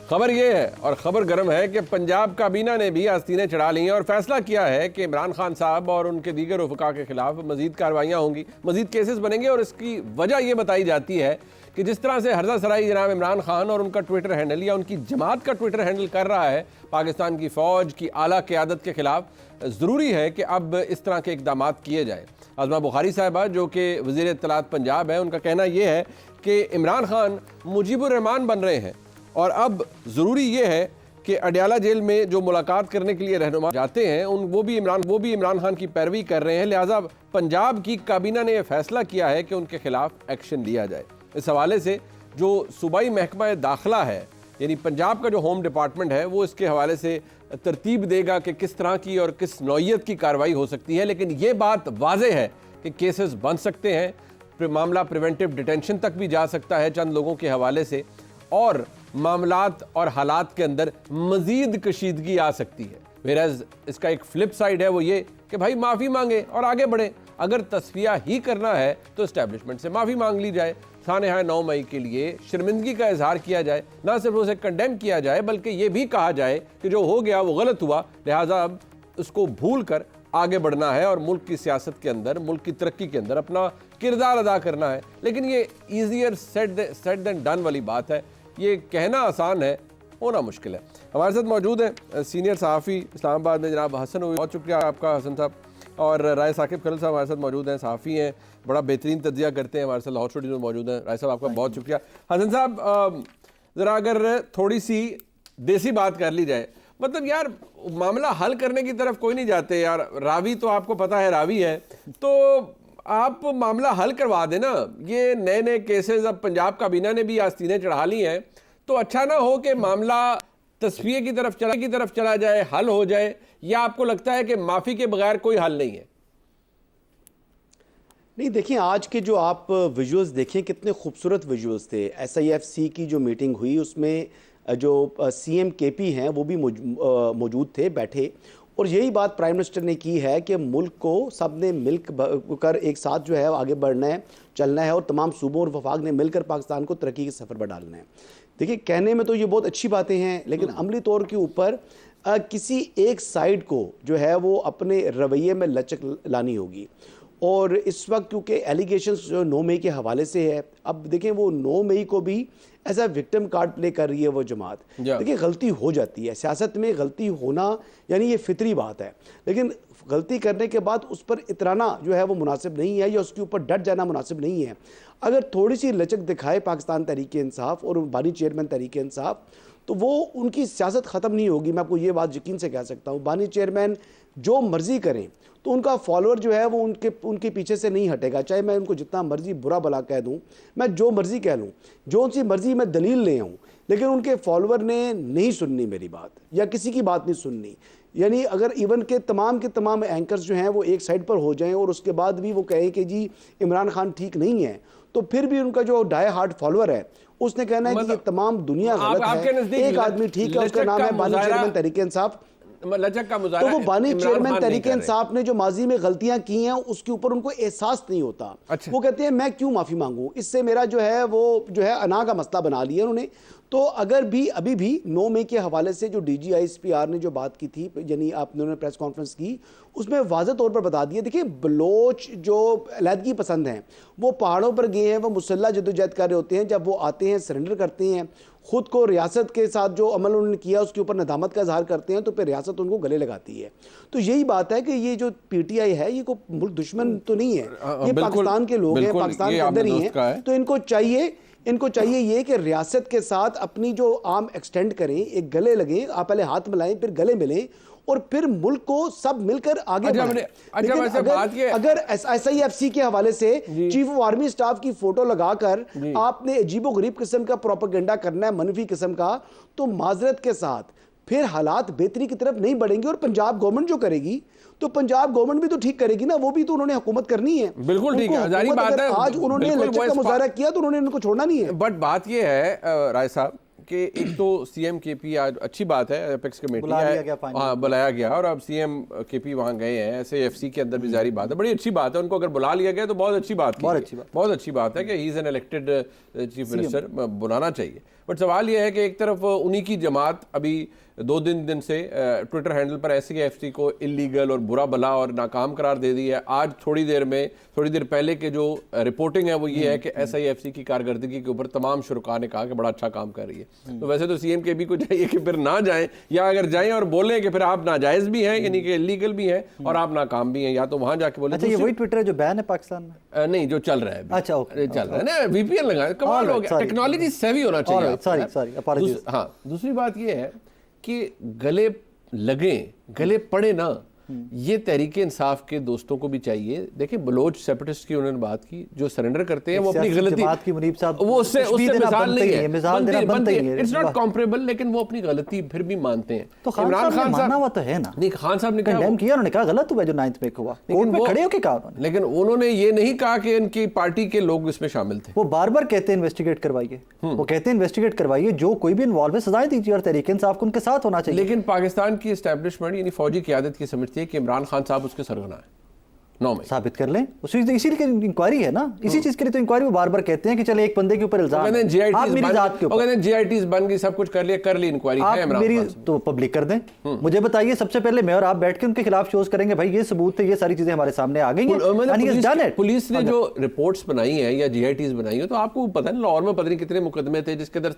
खबर ये है और खबर गर्म है कि पंजाब काबीना ने भी आस्तीनें चढ़ा ली हैं और फैसला किया है कि इमरान खान साहब और उनके दीगर रफ़का के खिलाफ मजीद कार्रवाइयाँ होंगी, मजीद केसेस बनेंगे। और इसकी वजह यह बताई जाती है कि जिस तरह से हर्जा सराई जनाब इमरान खान और उनका ट्विटर हैंडल या उनकी जमात का ट्विटर हैंडल कर रहा है पाकिस्तान की फ़ौज की आला क़यादत के खिलाफ, ज़रूरी है कि अब इस तरह के इक़दाम किए जाए। आज़मा बुखारी साहिबा जो कि वज़ीर इत्तलात पंजाब है, उनका कहना यह है कि इमरान खान मुजीबुर रहमान बन रहे हैं और अब ज़रूरी ये है कि अडयाला जेल में जो मुलाकात करने के लिए रहनुमा जाते हैं वो भी इमरान खान की पैरवी कर रहे हैं। लिहाजा पंजाब की काबीना ने यह फैसला किया है कि उनके खिलाफ एक्शन लिया जाए। इस हवाले से जो सूबाई महकमा दाखिला है, यानी पंजाब का जो होम डिपार्टमेंट है, वो इसके हवाले से तरतीब देगा कि किस तरह की और किस नौइयत की कार्रवाई हो सकती है। लेकिन ये बात वाज़ेह है कि केसेस बन सकते हैं, मामला प्रिवेंटिव डिटेंशन तक भी जा सकता है चंद लोगों के हवाले से, और मामलात और हालात के अंदर मज़ीद कशीदगी आ सकती है। वेराज इसका एक फ्लिप साइड है, वो ये कि भाई माफ़ी मांगे और आगे बढ़े। अगर तस्फिया ही करना है तो इस्टेब्लिशमेंट से माफ़ी मांग ली जाए, सानहा 9 मई के लिए शर्मिंदगी का इजहार किया जाए, ना सिर्फ उसे कंडेम किया जाए बल्कि ये भी कहा जाए कि जो हो गया वो गलत हुआ, लिहाजा अब उसको भूल कर आगे बढ़ना है और मुल्क की सियासत के अंदर, मुल्क की तरक्की के अंदर अपना किरदार अदा करना है। लेकिन ये ईजियर सेड देन डन वाली बात है, ये कहना आसान है, होना मुश्किल है। हमारे साथ मौजूद हैं सीनियर सहाफ़ी इस्लामाबाद में जनाब हसन हुई, बहुत शुक्रिया आपका हसन साहब। और राय साकिब खलल साहब हमारे साथ मौजूद हैं, सहाफ़ी हैं, बड़ा बेहतरीन तज्ज़िया करते हैं, हमारे साथ लाहौर स्टूडियो में मौजूद हैं। राय साहब आपका बहुत शुक्रिया। हसन साहब, ज़रा अगर थोड़ी सी देसी बात कर ली जाए, मतलब यार मामला हल करने की तरफ कोई नहीं जाते यार, रावी तो आपको पता है रावी है, तो आप मामला हल करवा देना। ये नए नए केसेस अब पंजाब काबीना ने भी आस्तीनें चढ़ा ली हैं, तो अच्छा ना हो कि मामला तस्फिये की तरफ चला जाए, हल हो जाए, या आपको लगता है कि माफ़ी के बगैर कोई हल नहीं है? नहीं, देखिए आज के जो आप विजुअल्स देखें, कितने खूबसूरत विजुअल्स थे। SIFC की जो मीटिंग हुई उसमें जो CM KP हैं वो भी मौजूद थे, बैठे, और यही बात प्राइम मिनिस्टर ने की है कि मुल्क को सब ने मिलकर एक साथ जो है आगे बढ़ना है, चलना है, और तमाम सूबों और वफाक ने मिलकर पाकिस्तान को तरक्की के सफ़र पर डालना है। देखिए, कहने में तो ये बहुत अच्छी बातें हैं, लेकिन अमली तौर के ऊपर किसी एक साइड को जो है वो अपने रवैये में लचक लानी होगी। और इस वक्त क्योंकि एलिगेशंस जो 9 मई के हवाले से है, अब देखें वो 9 मई को भी as a victim card play कर रही है वो जमात। देखिए, गलती हो जाती है, सियासत में गलती होना यानी ये फितरी बात है, लेकिन गलती करने के बाद उस पर इतराना जो है वो मुनासिब नहीं है, या उसके ऊपर डट जाना मुनासिब नहीं है। अगर थोड़ी सी लचक दिखाए पाकिस्तान तहरीक-ए-इंसाफ और बानी चेयरमैन तहरीक-ए-इंसाफ, तो वो उनकी सियासत ख़त्म नहीं होगी। मैं आपको ये बात यकीन से कह सकता हूँ। बानी चेयरमैन जो मर्ज़ी करें तो उनका फॉलोअर जो है वो उनके पीछे से नहीं हटेगा, चाहे मैं उनको जितना मर्ज़ी बुरा भला कह दूँ, मैं जो मर्ज़ी कह लूँ, जो सी मर्ज़ी मैं दलील ले आऊँ, लेकिन उनके फॉलोअर ने नहीं सुननी मेरी बात, या किसी की बात नहीं सुननी। यानी अगर इवन के तमाम एंकर्स जो हैं वो एक साइड पर हो जाएं और उसके बाद भी वो कहें कि जी इमरान खान ठीक नहीं है, तो फिर भी उनका जो डाई हार्ड फॉलोअर है उसने कहना है कि ये तमाम दुनिया गलत है, एक आदमी ठीक है, उसका नाम है बानी चेयरमैन तहरीक-ए-इंसाफ। लचक का मुजाहरा, तो वो बानी चेयरमैन तहरीक-ए-इंसाफ ने जो माजी में गलतियां की हैं उसके ऊपर उनको एहसास नहीं होता। अच्छा। वो कहते हैं मैं क्यों माफी मांगू, इससे मेरा जो है वो जो है अना का मसला बना लिया उन्होंने। तो अगर भी अभी भी 9 मई के हवाले से जो DG ISPR ने जो बात की थी, यानी आपने प्रेस कॉन्फ्रेंस की, उसमें वाज़ेह तौर पर बता दिया। देखिए, बलोच जो अलहदगी पसंद हैं वो पहाड़ों पर गए हैं, वो मुसल्ला जदोजहद कर रहे होते हैं, जब वो आते हैं सरेंडर करते हैं, ख़ुद को रियासत के साथ जो अमल उन्होंने किया उसके ऊपर नदामत का इजहार करते हैं, तो फिर रियासत उनको गले लगाती है। तो यही बात है कि ये जो PTI है ये कोई मुल्क दुश्मन तो नहीं है, ये पाकिस्तान के लोग हैं, पाकिस्तान के अंदर ही हैं। तो इनको चाहिए ये कि रियासत के साथ अपनी जो आर्म एक्सटेंड करें, एक गले लगें, आप पहले हाथ मिलाएं, फिर गले मिलें, और फिर मुल्क को सब मिलकर आगे बढ़ें। अगर SIFC के हवाले से चीफ ऑफ आर्मी स्टाफ की फोटो लगाकर आपने अजीबो गरीब किस्म का प्रोपेगेंडा करना है, मनफी किस्म का, तो माजरत के साथ फिर हालात बेहतरी की तरफ नहीं बढ़ेंगे। और पंजाब गवर्नमेंट जो करेगी, तो पंजाब गवर्नमेंट भी तो ठीक करेगी ना, वो भी तो उन्होंने हुकूमत करनी है। बिल्कुल ठीक है, जारी बात है। आज उन्होंने लचक का मुजाहरा किया तो उन्होंने उनको छोड़ना नहीं है। बट बात ये है राय साहब कि एक तो CM KP आज अच्छी बात है, एपेक्स कमेटी है, हाँ बुलाया गया, और अब CM KP वहाँ गए हैं। SIFC के अंदर भी जारी बात है, बड़ी अच्छी बात है, उनको अगर बुला लिया गया तो बहुत अच्छी बात है कि he is an elected chief minister, बुलाना चाहिए। बट सवाल यह है कि एक तरफ उन्हीं की जमात अभी 2 दिन से ट्विटर हैंडल पर SCFC को इलीगल और बुरा भला और नाकाम करार दे दी है। आज थोड़ी देर पहले के जो रिपोर्टिंग है वो ये है कि SIFC की कारकर्दगी के ऊपर तमाम शुरका ने कहा कि बड़ा अच्छा काम कर रही है। तो वैसे तो CMKP को चाहिए कि फिर ना जाएं, या अगर जाएं और बोलें कि फिर आप नाजायज़ भी हैं, यानी कि इलीगल भी हैं और आप नाकाम भी हैं, या तो वहाँ जाके बोले। अच्छा, ये वही ट्विटर है जो बैन है पाकिस्तान में? नहीं, जो चल रहा है। अच्छा, ओके, चल रहा है ना, VPN लगा, कमाल हो गया, टेक्नोलॉजी सेवी होना चाहिए। सॉरी, हाँ, दूसरी बात ये है कि गले लगे, गले पड़े ना, ये तहरीक इंसाफ के दोस्तों को भी चाहिए। देखिए, बलोच सेपरेटिस्ट की उन्होंने बात की, जो सरेंडर करते हैं वो अपनी गलती, वो उससे मिसाल नहीं है, इट्स नॉट कॉम्परेबल, लेकिन वो अपनी गलती फिर भी मानते हैं। तो इमरान खान साहब तो है ना, नहीं, खान साहब ने कंडेम किया, उन्होंने कहा गलत हुआ जो 9th में हुआ, कोर्ट में खड़े होकर कहा, लेकिन उन्होंने ये नहीं कहा कि इनकी पार्टी के लोग इसमें शामिल थे। वो बार बार कहते हैं इन्वेस्टिगेट करवाइए, वो कहते हैं इन्वेस्टिगेट करवाइए, जो कोई भी इन्वॉल्व है सजाएं दीजिए, और तहरीक इंसाफ को उनके साथ होना चाहिए। लेकिन पाकिस्तान की एस्टैब्लिशमेंट यानी फौजी क़यादत की समझती है कि इमरान खान साहब उसके सरगना है। 9 मई साबित कर लें, इसी के इंक्वायरी है ना, इसी चीज के लिए तो इंक्वायरी। वो बार बार कहते हैं कि चले एक बंदे के ऊपर इल्जाम, आप मेरी जात के ऊपर, GITs बन गई, सब कुछ कर ली इंक्वायरी है, मेरी तो पब्लिक कर दें। मुझे बताइए, सबसे पहले मैं और आप बैठ के उनके खिलाफ शोज करेंगे, भाई ये सबूत है, ये सारी चीजें हमारे सामने आ गई हैं। पुलिस ने जो रिपोर्ट्स बनाई है या GITs बनाई है, तो आपको पता है लाहौर में पता नहीं कितने मुकदमे थे जिसके अंदर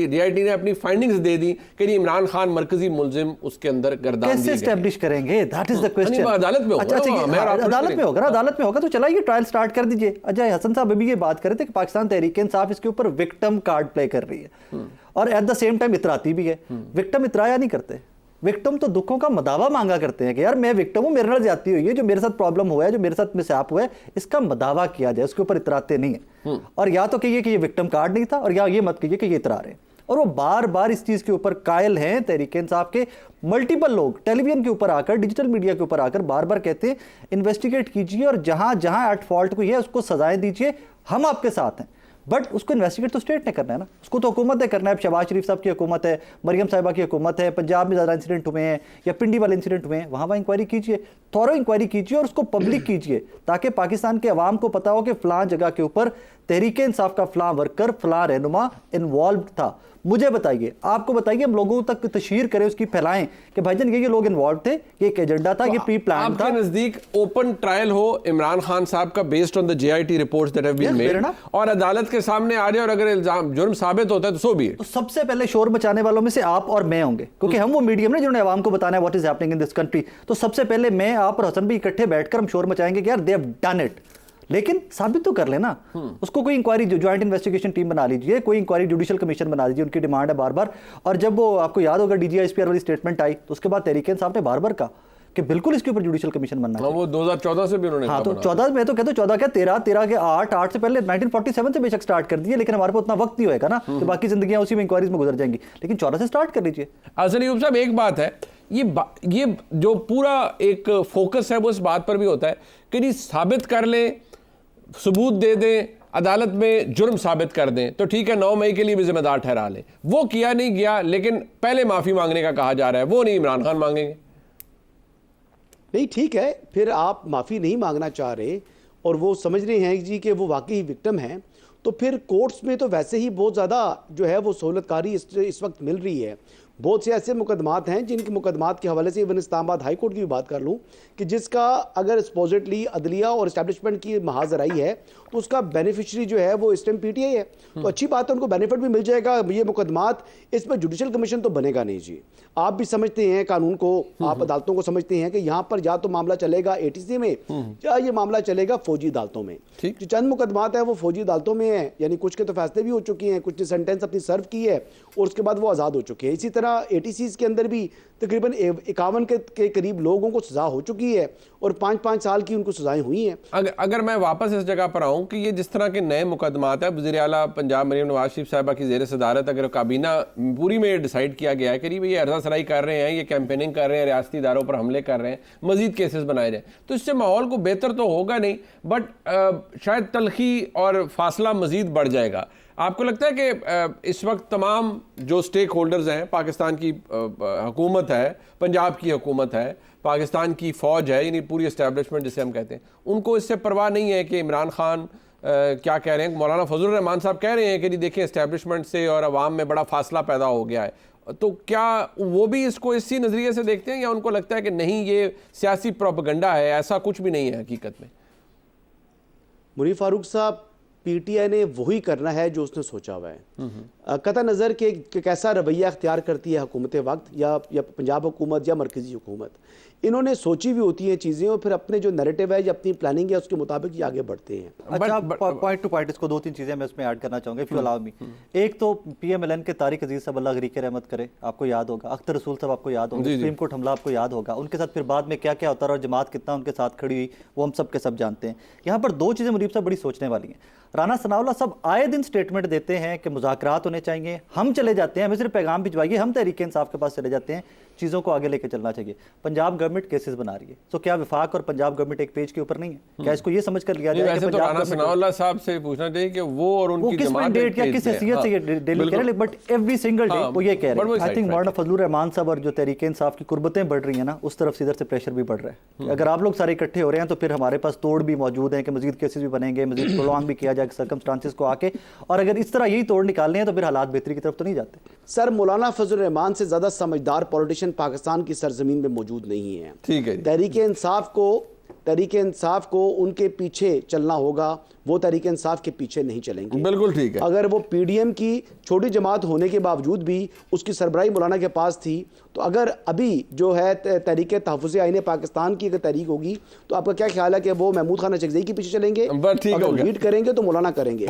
GIT ने अपनी फाइंडिंग्स दे दी कि इमरान खान मरकजी मुलजिम उसके अंदर गर्दान कैसे एस्टैब्लिश करेंगे, दैट इज द क्वेश्चन। अदालत में होगा, अदालत में होगा तो चलाइए, ट्रायल स्टार्ट कर दीजिए। अजय हसन साहब अभी ये बात कर रहे थे कि पाकिस्तान तहरीक इंसाफ इसके ऊपर विक्टिम कार्ड प्ले कर रही है, और एट द सेम टाइम इतराती भी है। विक्टिम इतराया नहीं करते, विक्टिम तो दुखों का मदावा मांगा करते हैं कि यार मैं विक्टिम हूं, मेरे साथ ज्यादती हुई है, जो मेरे साथ प्रॉब्लम हुआ है, जो मेरे साथ मिसहैप हुआ है, इसका मदावा किया जाए, उसके ऊपर इतराते नहीं है। और या तो कहिए कि ये विक्टिम कार्ड नहीं था, और या ये मत कहिए कि ये इतरा रहे हैं। और वो बार बार इस चीज के ऊपर कायल हैं। तहरीक इंसाफ के मल्टीपल लोग टेलीविजन के ऊपर आकर, डिजिटल मीडिया के ऊपर आकर बार बार कहते हैं इन्वेस्टिगेट कीजिए और जहां जहां एट फॉल्ट कोई है उसको सजाएं दीजिए, हम आपके साथ हैं। बट उसको इन्वेस्टिगेट तो स्टेट ने करना है ना, उसको तो हुकूमत ने करना है। शहबाज शरीफ साहब की हुकूमत है, मरियम साहिबा की हुकूमत है, पंजाब में ज़्यादा इंसिडेंट हुए हैं या पिंडी वाले इंसिडेंट हुए हैं, वहाँ इंक्वायरी कीजिए, थॉरो इंक्वायरी कीजिए और उसको पब्लिक कीजिए, ताकि पाकिस्तान के अवाम को पता हो कि फ़लाँ जगह के ऊपर तहरीक इंसाफ का फ़लाँ वर्कर, फ़लाँ रहनुमा इन्वॉल्व था। मुझे बताइए, आपको बताइए, हम लोगों तक तशहीर करें, उसकी फैलाएं कि भाईजान ये लोग इन्वॉल्व थे, ये एक एजेंडा था, ये प्री प्लान था। आपके नजदीक ओपन ट्रायल हो इमरान खान साहब का based on the GIT reports that have been made, और अदालत के सामने आ जाए और अगर इल्जाम जुर्म साबित होता है तो सो भी है। तो सबसे पहले शोर मचाने वालों में से आप और मैं होंगे, क्योंकि हम वो मीडियम ने जिन्होंने आवाम को बताना है what is happening in this country. तो सबसे पहले मैं, आप और हसन भी इकट्ठे बैठकर हम शोर मचाएंगे कि यार दे हैव डन इट, लेकिन साबित तो कर लेना। उसको कोई इंक्वायरी, जो ज्वाइंट इन्वेस्टिगेशन टीम बना लीजिए, कोई इंक्वायरी जुडिशियल कमीशन बना लीजिए, उनकी डिमांड है बार बार। और जब वो, आपको याद होगा DG ISPR वाली स्टेटमेंट आई, तो उसके बाद तहरीक इंसाफ ने बार बार कहा कि बिल्कुल इसके ऊपर जुडिशियल कमीशन बनना है। वो 2014 से भी उन्होंने, हाँ, तो 14 में तो कहते 14 क्या 13 के 8 से पहले 1947 से बेशक स्टार्ट कर दिए, लेकिन हमारे पास उतना वक्त नहीं होएगा ना कि बाकी जिंदगियां उसी में इंक्वायरीज में गुजर जाएंगी, लेकिन 14 से स्टार्ट कर लीजिए। हसन यूब साहब, एक बात है, ये जो पूरा एक फोकस है वो इस बात पर भी होता है कि नहीं साबित कर लें, सबूत दे दें, अदालत में जुर्म साबित कर दें तो ठीक है, 9 मई के लिए भी जिम्मेदार ठहरा लें। वो किया नहीं गया, लेकिन पहले माफी मांगने का कहा जा रहा है, वो नहीं इमरान खान मांगेंगे। नहीं, ठीक है, फिर आप माफ़ी नहीं मांगना चाह रहे और वो समझ रहे हैं जी कि वो वाकई विक्टिम हैं, तो फिर कोर्ट्स में तो वैसे ही बहुत ज़्यादा जो है वो सहूलतकारी इस वक्त मिल रही है। बहुत से ऐसे मुकदमात हैं जिनके मुकदमात के हवाले से इवन इस्लामाबाद हाई कोर्ट की भी बात कर लूँ कि जिसका अगर सपोजिटली अदलिया और इस्टेब्लिशमेंट की महाजराई है तो उसका बेनिफिशरी जो है वो इस टाइम PTI है, तो अच्छी बात है, उनको बेनिफिट भी मिल जाएगा। ये मुकदमात, इस पर जुडिशल कमीशन तो बनेगा नहीं जी। आप भी समझते हैं कानून को, आप अदालतों को समझते हैं कि यहाँ पर या तो मामला चलेगा ATC में या ये मामला चलेगा फौजी अदालतों में। जो चंद मुकदमात है वो फौजी अदालतों में है, यानी कुछ के तो फैसले भी हो चुके हैं, कुछ ने सेंटेंस अपनी सर्व की है और उसके बाद वो आज़ाद हो चुके हैं। इसी तरह ATCs के अंदर भी तकरीबन 51 के करीब लोगों को सजा हो चुकी है और 5-5 साल की उनको सजाएं हुई हैं। अगर मैं वापस इस जगह पर आऊँ कि ये जिस तरह के नए मुकदमात है, वज़ीर आला पंजाब मरियम नवाज शरीफ साहिबा की ज़ेर सदारत अगर काबीना पूरी में डिसाइड किया गया है कि ये अर्जासराई कर रहे हैं, ये कैंपेनिंग कर रहे हैं, रियासती इदारों पर हमले कर रहे हैं, मजीद केसेस बनाए जाए, तो इससे माहौल को बेहतर तो होगा नहीं, बट शायद तलखी और फासला मजीद बढ़ जाएगा। आपको लगता है कि इस वक्त तमाम जो स्टेक होल्डर्स हैं, पाकिस्तान की हुकूमत है, पंजाब की हुकूमत है, पाकिस्तान की फ़ौज है, यानी पूरी इस्टेब्लिशमेंट जिसे हम कहते हैं, उनको इससे परवाह नहीं है कि इमरान खान क्या कह रहे हैं, मौलाना फजलुर रहमान साहब कह रहे हैं कि जी देखिए एस्टेब्लिशमेंट से और अवाम में बड़ा फासला पैदा हो गया है, तो क्या वो भी इसको इसी नज़रिए से देखते हैं या उनको लगता है कि नहीं ये सियासी प्रोपेगेंडा है, ऐसा कुछ भी नहीं है हकीकत में? मुनीर फारूक साहब, पीटीआई ने वही करना है जो उसने सोचा हुआ है। कतई नज़र के कैसा रवैया अख्तियार करती है हुकूमत वक्त या पंजाब हुकूमत या मरकज़ी हुकूमत, इन्होंने सोची हुई होती हैं चीज़ें और फिर अपने जो नैरेटिव है या अपनी प्लानिंग है उसके मुताबिक ये आगे बढ़ते हैं। अच्छा, पॉइंट टू पॉइंट इसको 2-3 चीज़ें मैं इसमें ऐड करना चाहूँगा, इफ़ यू अलाउ मी। एक तो PMLN के तारिक अजीज़ साहब, अल्लाह गरीक रहमत करे, आपको याद होगा, अख्तर रसूल साहब आपको याद होगा, सुप्रीम कोर्ट हमला आपको याद होगा, उनके साथ फिर बाद में क्या क्या होता रहा और जमात कितना उनके साथ खड़ी हुई वो हम सब के सब जानते हैं। यहाँ पर 2 चीज़ें मुनीब साहब बड़ी सोचने वाली हैं। राना सनाउल्लाह सब आए दिन स्टेटमेंट देते हैं कि मुज़ाकरात होने चाहिए, हम चले जाते हैं, हमें सिर्फ पैगाम भिजवाइए, हम तहरीक इंसाफ के पास चले जाते हैं, चीज़ों को आगे लेकर चलना चाहिए। पंजाब गवर्नमेंट केसेस बना रही है, तो क्या विफाक और पंजाब गवर्नमेंट एक पेज के ऊपर नहीं है? क्या इसको ये समझ कर लिया जाए कि राना सनाउल्लाह साहब से पूछना चाहिए कि वो और उनकी किस मैंडेट या किस हैसियत से ये डेली कह रहे हैं, बट एवरी सिंगल डे वो ये कह रहे हैं। आई थिंक मौलाना फजलुर रहमान साहब और जो तहरीक इंसाफ की कुर्बतें बढ़ रही हैं ना, उस तरफ से इधर से प्रेशर भी बढ़ रहा है। अगर आप लोग सारे इकट्ठे हो रहे हैं तो फिर हमारे पास तोड़ भी मौजूद है कि मजीद केसेस भी बनेंगे, मजीद प्रोलॉन्ग भी किया जाएगा सर्कमस्टांसेस को आके, और अगर इस तरह यही तोड़ निकालने हैं तो फिर हालात बेहतरी की तरफ तो नहीं जाते। सर, मौलाना फजलुर रहमान से ज़्यादा समझदार पॉलिटिशियन पाकिस्तान की सरजमीन में मौजूद नहीं है। ठीक है, तहरीक इंसाफ को उनके पीछे चलना होगा, वो तहरीक इंसाफ के पीछे नहीं चलेंगे। बिल्कुल ठीक है। अगर वो PDM की छोटी जमात होने के बावजूद भी उसकी सरबराही मौलाना के पास थी, तो अगर अभी जो है तहरीक तहफ़्फ़ुज़ आईन पाकिस्तान की अगर तहरीक होगी तो आपका क्या ख्याल है कि वो महमूद खान अचकज़ई के पीछे चलेंगे? ठीक अगर लीड करेंगे तो मौलाना करेंगे।